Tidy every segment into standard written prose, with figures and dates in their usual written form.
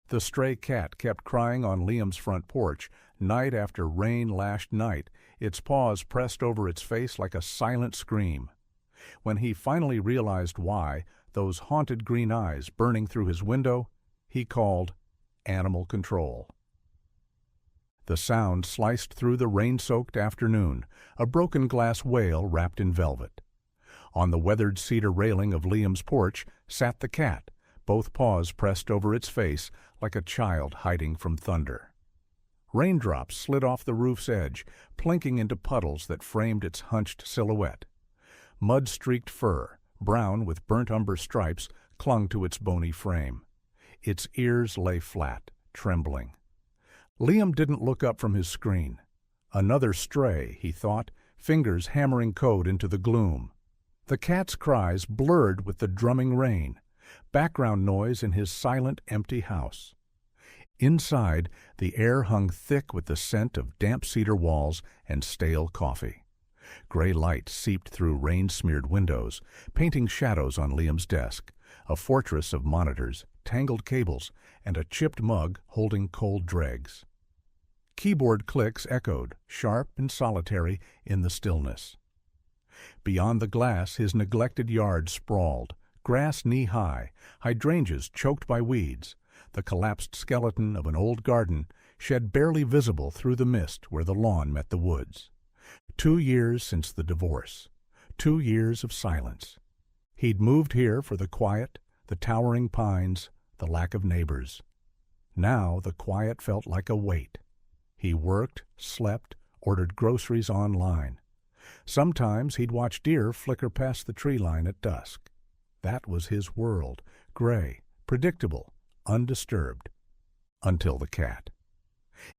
The stray cat kept crying on Liam's front porch, night after rain-lashed night, its paws pressed over its face like a silent scream. When he finally realized why, those haunted green eyes burning through his window, he called animal control. The sound sliced through the rain-soaked afternoon, a broken glass whale wrapped in velvet. On the weathered cedar railing of Liam's porch sat the cat, both paws pressed over its face like a child hiding from thunder. Raindrops slid off the roof's edge, plinking into puddles that framed its hunched silhouette. Mud-streaked fur, brown with burnt umber stripes, clung to its bony frame. Its ears lay flat, trembling. Liam didn't look up from his screen. Another stray, he thought, fingers hammering code into the gloom. The cat's cries blurred with the drumming rain, background noise in his silent, empty house. Inside, the air hung thick with the scent of damp cedar walls and stale coffee. Gray light seeped through rain-smeared windows, painting shadows on Liam's desk, a fortress of monitors, tangled cables, and a chipped mug holding cold dregs. Keyboard clicks echoed, sharp and solitary, in the stillness. Beyond the glass, his neglected yard sprawled, grass knee-high, hydrangeas choked by weeds, the collapsed skeleton of an old garden shed barely visible through the mist where the lawn met the woods. 2 years since the divorce. 2 years of silence. He'd moved here for the quiet, the towering pines, the lack of neighbors. Now the quiet felt like a weight. He worked, slept, ordered groceries online. Sometimes he'd watch deer flicker past the tree line at dusk. That was his world, gray, predictable, undisturbed. Until the cat.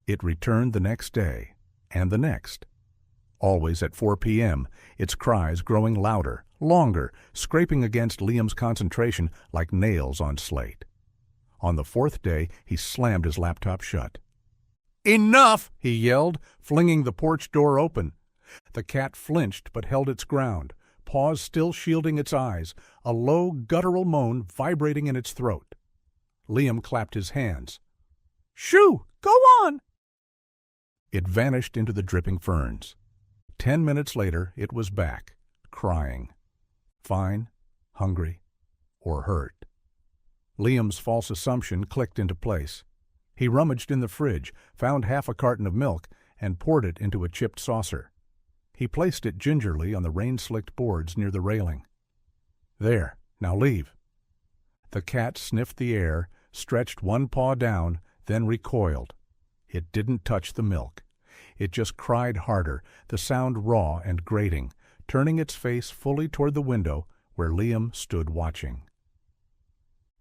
It returned the next day, and the next. Always at 4 p.m., its cries growing louder, longer, scraping against Liam's concentration like nails on slate. On the 4th day, he slammed his laptop shut. "Enough!" he yelled, flinging the porch door open. The cat flinched but held its ground, paws still shielding its eyes, a low, guttural moan vibrating in its throat. Liam clapped his hands. "Shoo! Go on!" It vanished into the dripping ferns. 10 minutes later, it was back, crying. Fine, hungry, or hurt. Liam's false assumption clicked into place. He rummaged in the fridge, found half a carton of milk, and poured it into a chipped saucer. He placed it gingerly on the rain-slicked boards near the railing. "There, now leave." The cat sniffed the air, stretched one paw down, then recoiled. It didn't touch the milk. It just cried harder, the sound raw and grating, turning its face fully toward the window where Liam stood watching.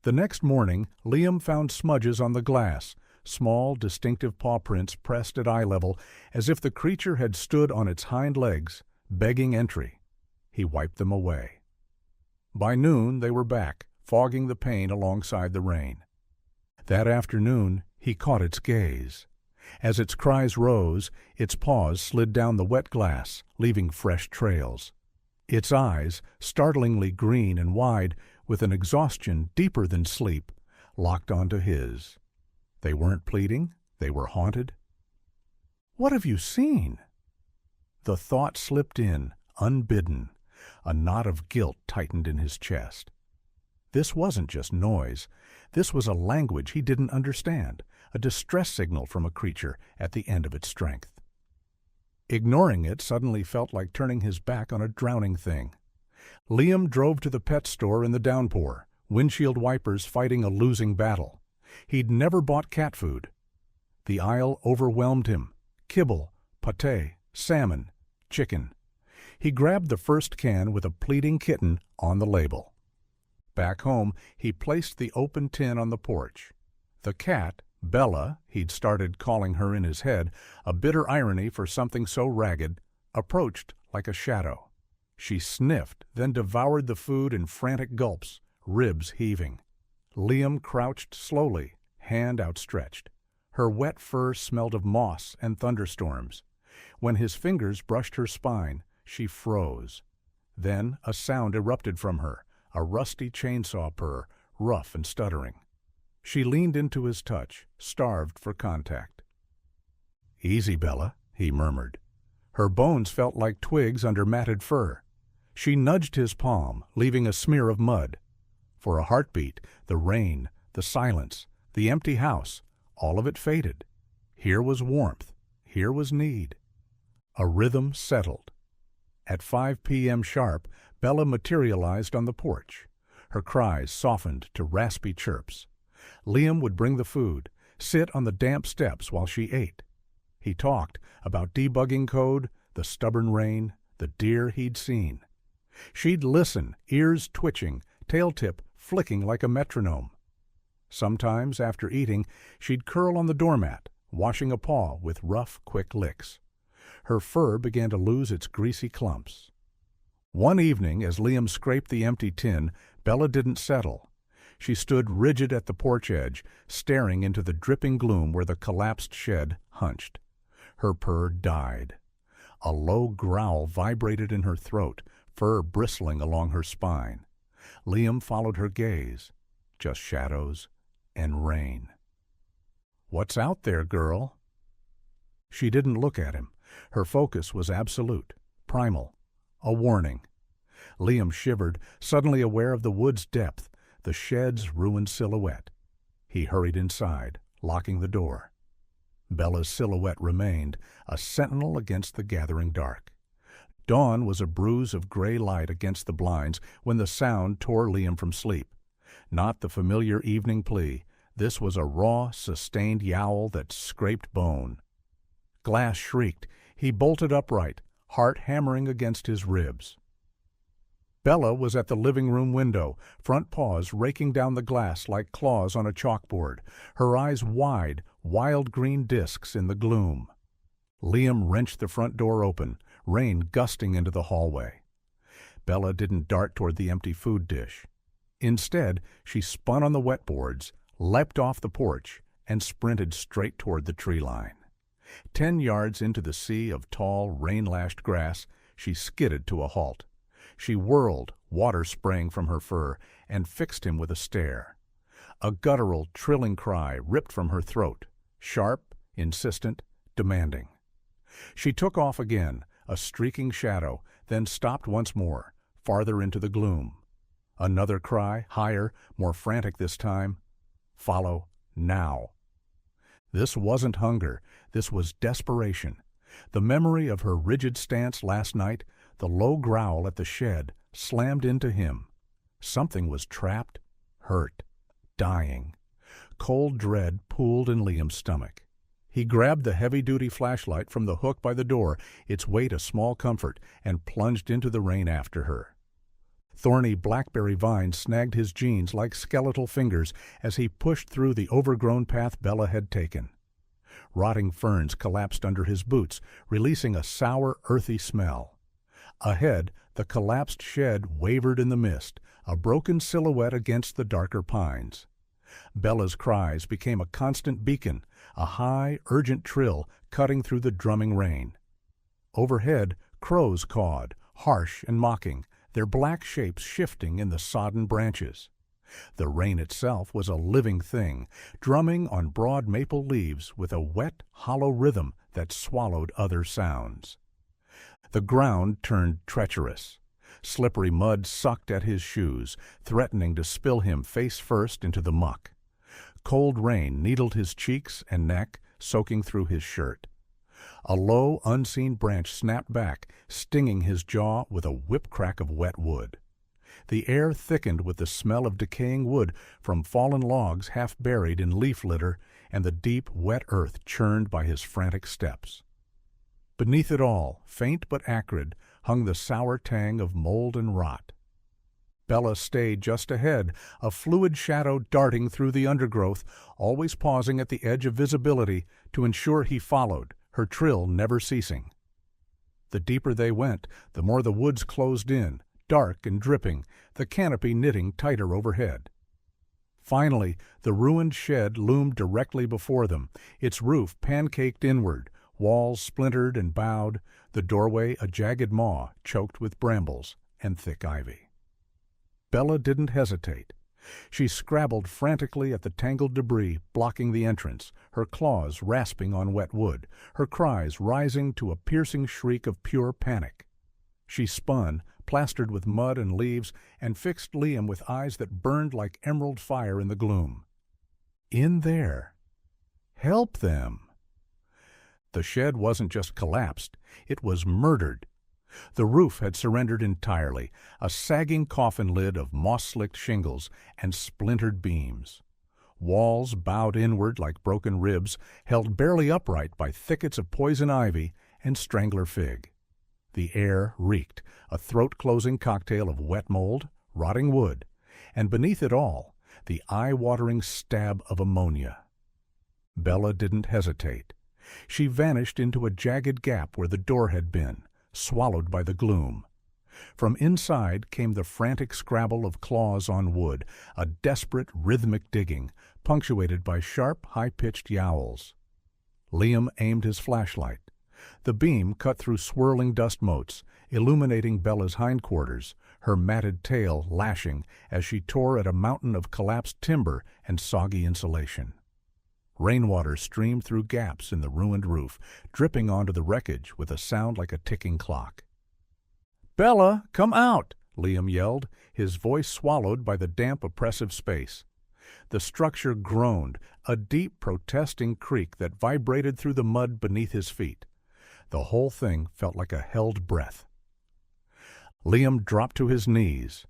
The next morning, Liam found smudges on the glass, small, distinctive paw prints pressed at eye level, as if the creature had stood on its hind legs, begging entry. He wiped them away. By noon, they were back, fogging the pane alongside the rain. That afternoon, he caught its gaze. As its cries rose, its paws slid down the wet glass, leaving fresh trails. Its eyes, startlingly green and wide, with an exhaustion deeper than sleep, locked onto his. They weren't pleading, they were haunted. "What have you seen?" The thought slipped in, unbidden. A knot of guilt tightened in his chest. This wasn't just noise. This was a language he didn't understand, a distress signal from a creature at the end of its strength. Ignoring it suddenly felt like turning his back on a drowning thing. Liam drove to the pet store in the downpour, windshield wipers fighting a losing battle. He'd never bought cat food. The aisle overwhelmed him. Kibble, pâté, salmon, chicken. He grabbed the first can with a pleading kitten on the label. Back home, he placed the open tin on the porch. The cat, Bella, he'd started calling her in his head, a bitter irony for something so ragged, approached like a shadow. She sniffed, then devoured the food in frantic gulps, ribs heaving. Liam crouched slowly, hand outstretched. Her wet fur smelled of moss and thunderstorms. When his fingers brushed her spine, she froze. Then a sound erupted from her, a rusty chainsaw purr, rough and stuttering. She leaned into his touch, starved for contact. "Easy, Bella," he murmured. Her bones felt like twigs under matted fur. She nudged his palm, leaving a smear of mud. For a heartbeat, the rain, the silence, the empty house, all of it faded. Here was warmth. Here was need. A rhythm settled. At 5 p.m. sharp, Bella materialized on the porch. Her cries softened to raspy chirps. Liam would bring the food, sit on the damp steps while she ate. He talked about debugging code, the stubborn rain, the deer he'd seen. She'd listen, ears twitching, tail tip flicking like a metronome. Sometimes, after eating, she'd curl on the doormat, washing a paw with rough, quick licks. Her fur began to lose its greasy clumps. One evening, as Liam scraped the empty tin, Bella didn't settle. She stood rigid at the porch edge, staring into the dripping gloom where the collapsed shed hunched. Her purr died. A low growl vibrated in her throat, fur bristling along her spine. Liam followed her gaze. Just shadows and rain. "What's out there, girl?" She didn't look at him. Her focus was absolute, primal, a warning. Liam shivered, suddenly aware of the wood's depth, the shed's ruined silhouette. He hurried inside, locking the door. Bella's silhouette remained, a sentinel against the gathering dark. Dawn was a bruise of gray light against the blinds when the sound tore Liam from sleep. Not the familiar evening plea. This was a raw, sustained yowl that scraped bone. Glass shrieked. He bolted upright, heart hammering against his ribs. Bella was at the living room window, front paws raking down the glass like claws on a chalkboard, her eyes wide, wild green discs in the gloom. Liam wrenched the front door open, rain gusting into the hallway. Bella didn't dart toward the empty food dish. Instead, she spun on the wetboards, leapt off the porch, and sprinted straight toward the tree line. 10 yards into the sea of tall, rain-lashed grass, she skidded to a halt. She whirled, water spraying from her fur, and fixed him with a stare. A guttural, trilling cry ripped from her throat, sharp, insistent, demanding. She took off again, a streaking shadow, then stopped once more, farther into the gloom. Another cry, higher, more frantic this time. Follow, now. This wasn't hunger. This was desperation. The memory of her rigid stance last night, the low growl at the shed, slammed into him. Something was trapped, hurt, dying. Cold dread pooled in Liam's stomach. He grabbed the heavy-duty flashlight from the hook by the door, its weight a small comfort, and plunged into the rain after her. Thorny blackberry vines snagged his jeans like skeletal fingers as he pushed through the overgrown path Bella had taken. Rotting ferns collapsed under his boots, releasing a sour, earthy smell. Ahead, the collapsed shed wavered in the mist, a broken silhouette against the darker pines. Bella's cries became a constant beacon, a high, urgent trill cutting through the drumming rain. Overhead, crows cawed, harsh and mocking, their black shapes shifting in the sodden branches. The rain itself was a living thing, drumming on broad maple leaves with a wet, hollow rhythm that swallowed other sounds. The ground turned treacherous. Slippery mud sucked at his shoes, threatening to spill him face first into the muck. Cold rain needled his cheeks and neck, soaking through his shirt. A low, unseen branch snapped back, stinging his jaw with a whip-crack of wet wood. The air thickened with the smell of decaying wood from fallen logs half buried in leaf litter and the deep, wet earth churned by his frantic steps. Beneath it all, faint but acrid, hung the sour tang of mold and rot. Bella stayed just ahead, a fluid shadow darting through the undergrowth, always pausing at the edge of visibility to ensure he followed, her trill never ceasing. The deeper they went, the more the woods closed in, dark and dripping, the canopy knitting tighter overhead. Finally, the ruined shed loomed directly before them, its roof pancaked inward, walls splintered and bowed, the doorway a jagged maw choked with brambles and thick ivy. Bella didn't hesitate. She scrabbled frantically at the tangled debris blocking the entrance, her claws rasping on wet wood, her cries rising to a piercing shriek of pure panic. She spun, plastered with mud and leaves, and fixed Liam with eyes that burned like emerald fire in the gloom. In there. Help them. The shed wasn't just collapsed, it was murdered. The roof had surrendered entirely, a sagging coffin lid of moss-slicked shingles and splintered beams. Walls bowed inward like broken ribs, held barely upright by thickets of poison ivy and strangler fig. The air reeked, a throat-closing cocktail of wet mold, rotting wood, and beneath it all, the eye-watering stab of ammonia. Bella didn't hesitate. She vanished into a jagged gap where the door had been, swallowed by the gloom. From inside came the frantic scrabble of claws on wood, a desperate, rhythmic digging, punctuated by sharp, high-pitched yowls. Liam aimed his flashlight. The beam cut through swirling dust motes, illuminating Bella's hindquarters, her matted tail lashing as she tore at a mountain of collapsed timber and soggy insulation. Rainwater streamed through gaps in the ruined roof, dripping onto the wreckage with a sound like a ticking clock. "Bella, come out!" Liam yelled, his voice swallowed by the damp, oppressive space. The structure groaned, a deep, protesting creak that vibrated through the mud beneath his feet. The whole thing felt like a held breath. Liam dropped to his knees.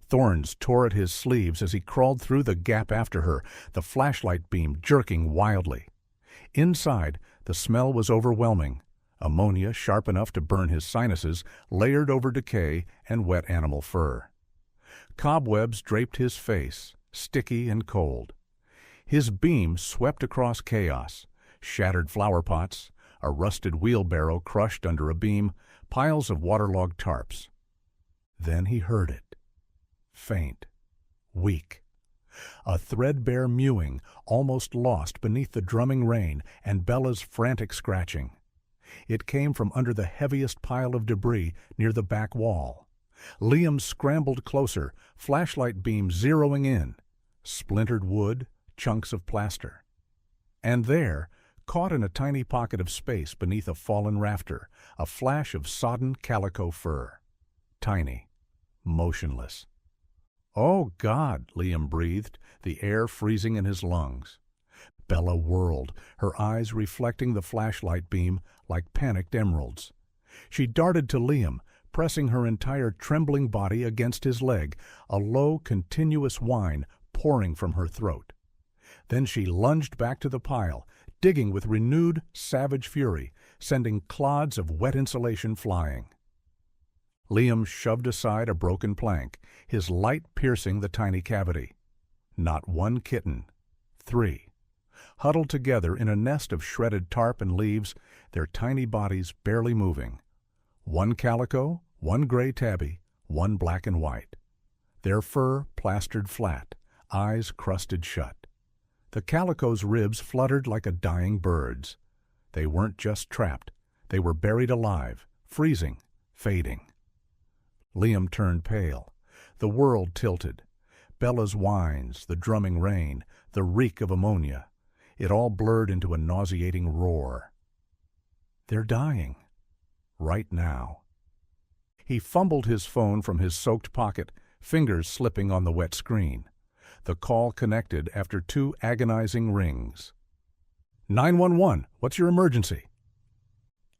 Thorns tore at his sleeves as he crawled through the gap after her, the flashlight beam jerking wildly. Inside, the smell was overwhelming. Ammonia, sharp enough to burn his sinuses, layered over decay and wet animal fur. Cobwebs draped his face, sticky and cold. His beam swept across chaos, shattered flower pots, a rusted wheelbarrow crushed under a beam, piles of waterlogged tarps. Then he heard it. Faint, weak. A threadbare mewing, almost lost beneath the drumming rain and Bella's frantic scratching. It came from under the heaviest pile of debris near the back wall. Liam scrambled closer, flashlight beam zeroing in. Splintered wood, chunks of plaster. And there, caught in a tiny pocket of space beneath a fallen rafter, a flash of sodden calico fur. Tiny, motionless. "Oh, God," Liam breathed, the air freezing in his lungs. Bella whirled, her eyes reflecting the flashlight beam like panicked emeralds. She darted to Liam, pressing her entire trembling body against his leg, a low, continuous whine pouring from her throat. Then she lunged back to the pile, digging with renewed, savage fury, sending clods of wet insulation flying. Liam shoved aside a broken plank, his light piercing the tiny cavity. Not one kitten. 3. Huddled together in a nest of shredded tarp and leaves, their tiny bodies barely moving. One calico, one gray tabby, one black and white. Their fur plastered flat, eyes crusted shut. The calico's ribs fluttered like a dying bird's. They weren't just trapped. They were buried alive, freezing, fading. Liam turned pale. The world tilted. Bella's whines, the drumming rain, the reek of ammonia. It all blurred into a nauseating roar. They're dying. Right now. He fumbled his phone from his soaked pocket, fingers slipping on the wet screen. The call connected after 2 agonizing rings. 911, what's your emergency?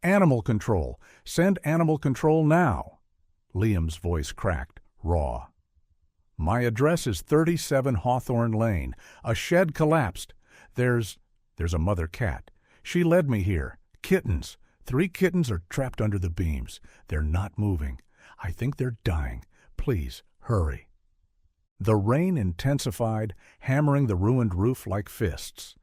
Animal control. Send animal control now. Liam's voice cracked, raw. My address is 37 Hawthorne Lane. A shed collapsed. There's a mother cat. She led me here. Kittens. 3 kittens are trapped under the beams. They're not moving. I think they're dying. Please, hurry. The rain intensified, hammering the ruined roof like fists.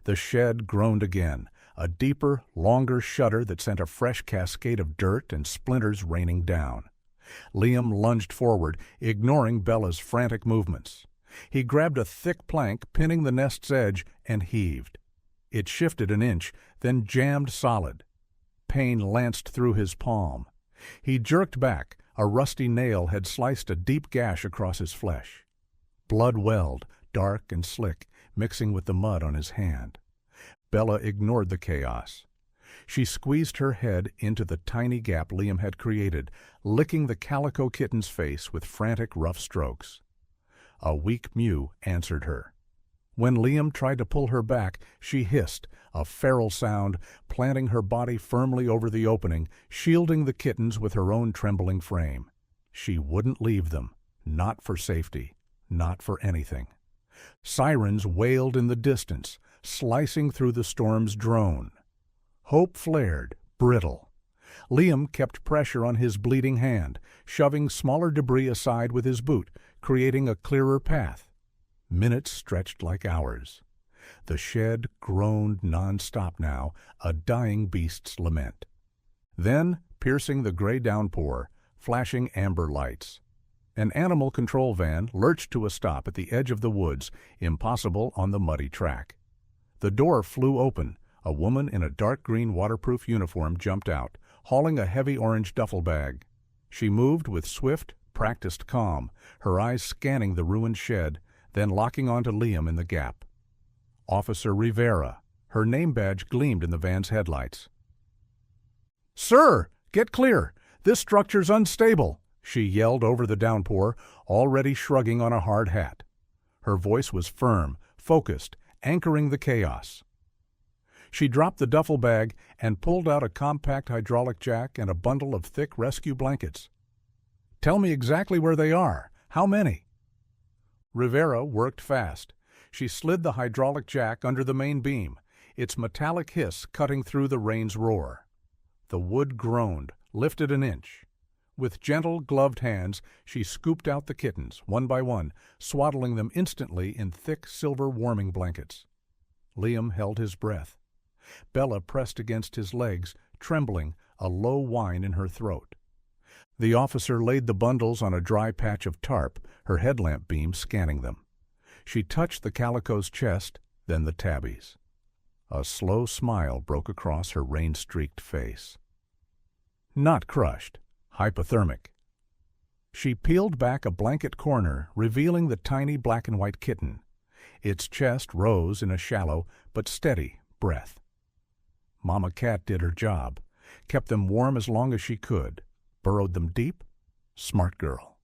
The shed groaned again, a deeper, longer shudder that sent a fresh cascade of dirt and splinters raining down. Liam lunged forward, ignoring Bella's frantic movements. He grabbed a thick plank, pinning the nest's edge, and heaved. It shifted an inch, then jammed solid. Pain lanced through his palm. He jerked back. A rusty nail had sliced a deep gash across his flesh. Blood welled, dark and slick, mixing with the mud on his hand. Bella ignored the chaos. She squeezed her head into the tiny gap Liam had created, licking the calico kitten's face with frantic, rough strokes. A weak mew answered her. When Liam tried to pull her back, she hissed, a feral sound, planting her body firmly over the opening, shielding the kittens with her own trembling frame. She wouldn't leave them, not for safety, not for anything. Sirens wailed in the distance, slicing through the storm's drone. Hope flared, brittle. Liam kept pressure on his bleeding hand, shoving smaller debris aside with his boot, creating a clearer path. Minutes stretched like hours. The shed groaned non-stop now, a dying beast's lament. Then, piercing the gray downpour, flashing amber lights. An animal control van lurched to a stop at the edge of the woods, impossible on the muddy track. The door flew open. A woman in a dark green waterproof uniform jumped out, hauling a heavy orange duffel bag. She moved with swift, practiced calm, her eyes scanning the ruined shed, then locking onto Liam in the gap. Officer Rivera. Her name badge gleamed in the van's headlights. "Sir, get clear! This structure's unstable!" she yelled over the downpour, already shrugging on a hard hat. Her voice was firm, focused, anchoring the chaos. She dropped the duffel bag and pulled out a compact hydraulic jack and a bundle of thick rescue blankets. "Tell me exactly where they are. How many?" Rivera worked fast. She slid the hydraulic jack under the main beam, its metallic hiss cutting through the rain's roar. The wood groaned, lifted an inch. With gentle, gloved hands, she scooped out the kittens, one by one, swaddling them instantly in thick silver warming blankets. Liam held his breath. Bella pressed against his legs, trembling, a low whine in her throat. The officer laid the bundles on a dry patch of tarp, her headlamp beam scanning them. She touched the calico's chest, then the tabbies. A slow smile broke across her rain-streaked face. Not crushed, hypothermic. She peeled back a blanket corner, revealing the tiny black and white kitten. Its chest rose in a shallow but steady breath. Mama Cat did her job, kept them warm as long as she could, burrowed them deep. Smart girl.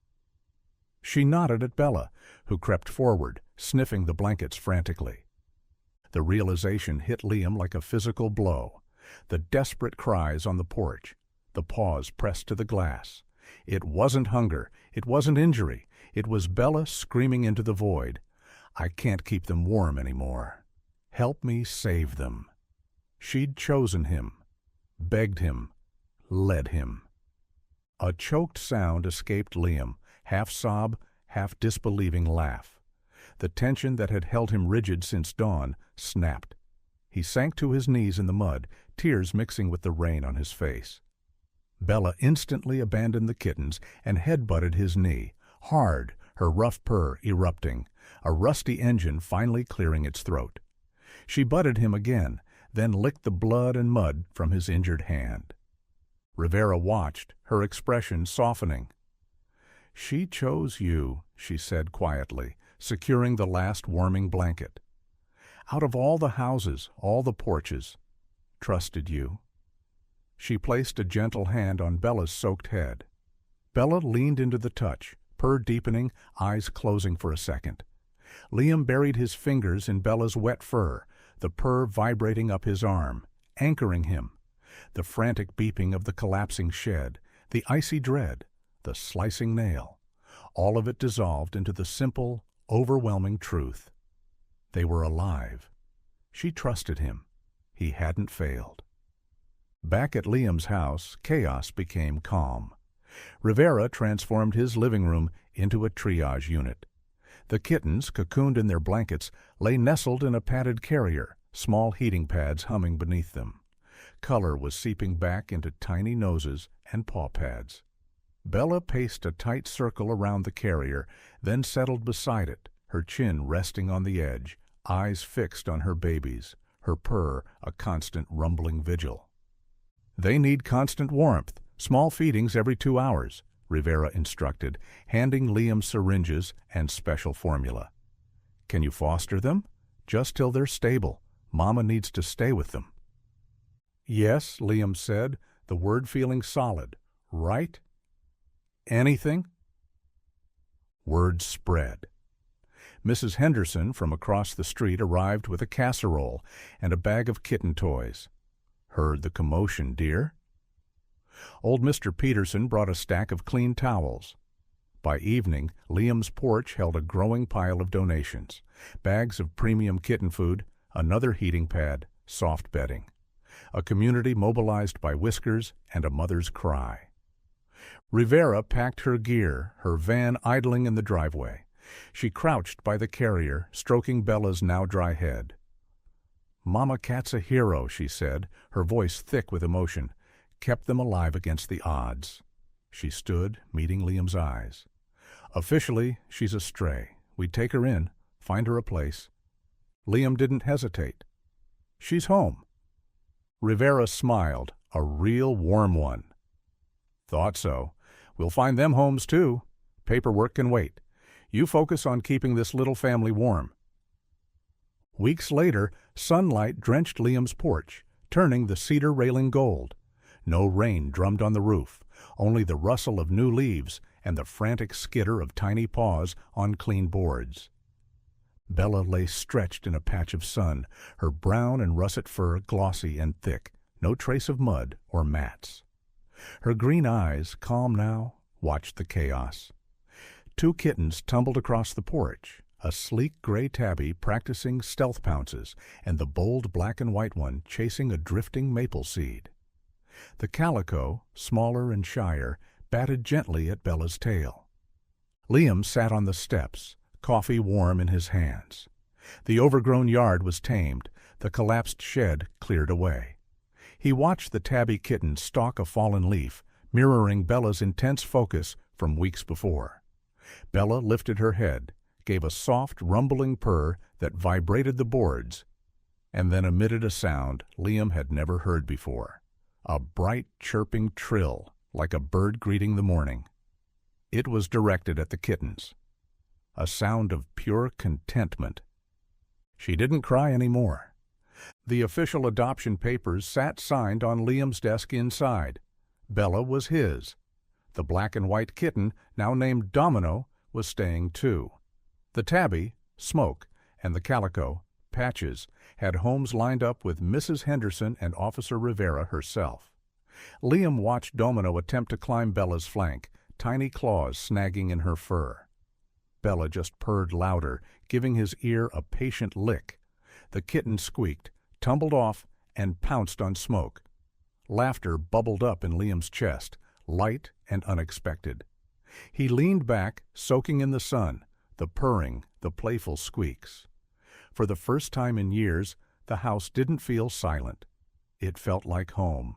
She nodded at Bella, who crept forward, sniffing the blankets frantically. The realization hit Liam like a physical blow. The desperate cries on the porch, the paws pressed to the glass. It wasn't hunger, it wasn't injury, it was Bella screaming into the void. "I can't keep them warm anymore. Help me save them." She'd chosen him, begged him, led him. A choked sound escaped Liam, half sob, half disbelieving laugh. The tension that had held him rigid since dawn snapped. He sank to his knees in the mud, tears mixing with the rain on his face. Bella instantly abandoned the kittens and head-butted his knee, hard, her rough purr erupting, a rusty engine finally clearing its throat. She butted him again, then licked the blood and mud from his injured hand. Rivera watched, her expression softening. "She chose you," she said quietly, securing the last warming blanket. "Out of all the houses, all the porches, trusted you." She placed a gentle hand on Bella's soaked head. Bella leaned into the touch, purr deepening, eyes closing for a second. Liam buried his fingers in Bella's wet fur, the purr vibrating up his arm, anchoring him. The frantic beeping of the collapsing shed, the icy dread, the slicing nail, all of it dissolved into the simple, overwhelming truth. They were alive. She trusted him. He hadn't failed. Back at Liam's house, chaos became calm. Rivera transformed his living room into a triage unit. The kittens, cocooned in their blankets, lay nestled in a padded carrier, small heating pads humming beneath them. Color was seeping back into tiny noses and paw pads. Bella paced a tight circle around the carrier, then settled beside it, her chin resting on the edge, eyes fixed on her babies, her purr a constant rumbling vigil. "They need constant warmth, small feedings every 2 hours," Rivera instructed, handing Liam syringes and special formula. "Can you foster them? Just till they're stable. Mama needs to stay with them." "Yes," Liam said, the word feeling solid. "Right? Anything?" Word spread. Mrs. Henderson from across the street arrived with a casserole and a bag of kitten toys. "Heard the commotion, dear?" Old Mr. Peterson brought a stack of clean towels. By evening, Liam's porch held a growing pile of donations: bags of premium kitten food, another heating pad, soft bedding. A community mobilized by whiskers and a mother's cry. Rivera packed her gear, her van idling in the driveway. She crouched by the carrier, stroking Bella's now dry head. "Mama Cat's a hero," she said, her voice thick with emotion. "Kept them alive against the odds." She stood, meeting Liam's eyes. "Officially, she's a stray. We'd take her in, find her a place." Liam didn't hesitate. "She's home." Rivera smiled, a real warm one. "Thought so. We'll find them homes, too. Paperwork can wait. You focus on keeping this little family warm." Weeks later, sunlight drenched Liam's porch, turning the cedar railing gold. No rain drummed on the roof, only the rustle of new leaves and the frantic skitter of tiny paws on clean boards. Bella lay stretched in a patch of sun, her brown and russet fur glossy and thick, no trace of mud or mats. Her green eyes, calm now, watched the chaos. Two kittens tumbled across the porch, a sleek gray tabby practicing stealth pounces, and the bold black and white one chasing a drifting maple seed. The calico, smaller and shyer, batted gently at Bella's tail. Liam sat on the steps, coffee warm in his hands. The overgrown yard was tamed, the collapsed shed cleared away. He watched the tabby kitten stalk a fallen leaf, mirroring Bella's intense focus from weeks before. Bella lifted her head, gave a soft, rumbling purr that vibrated the boards, and then emitted a sound Liam had never heard before, a bright, chirping trill, like a bird greeting the morning. It was directed at the kittens, a sound of pure contentment. She didn't cry anymore. The official adoption papers sat signed on Liam's desk inside. Bella was his. The black and white kitten, now named Domino, was staying too. The tabby, Smoke, and the calico, Patches, had homes lined up with Mrs. Henderson and Officer Rivera herself. Liam watched Domino attempt to climb Bella's flank, tiny claws snagging in her fur. Bella just purred louder, giving his ear a patient lick. The kitten squeaked, tumbled off, and pounced on Smoke. Laughter bubbled up in Liam's chest, light and unexpected. He leaned back, soaking in the sun, the purring, the playful squeaks. For the first time in years, the house didn't feel silent. It felt like home.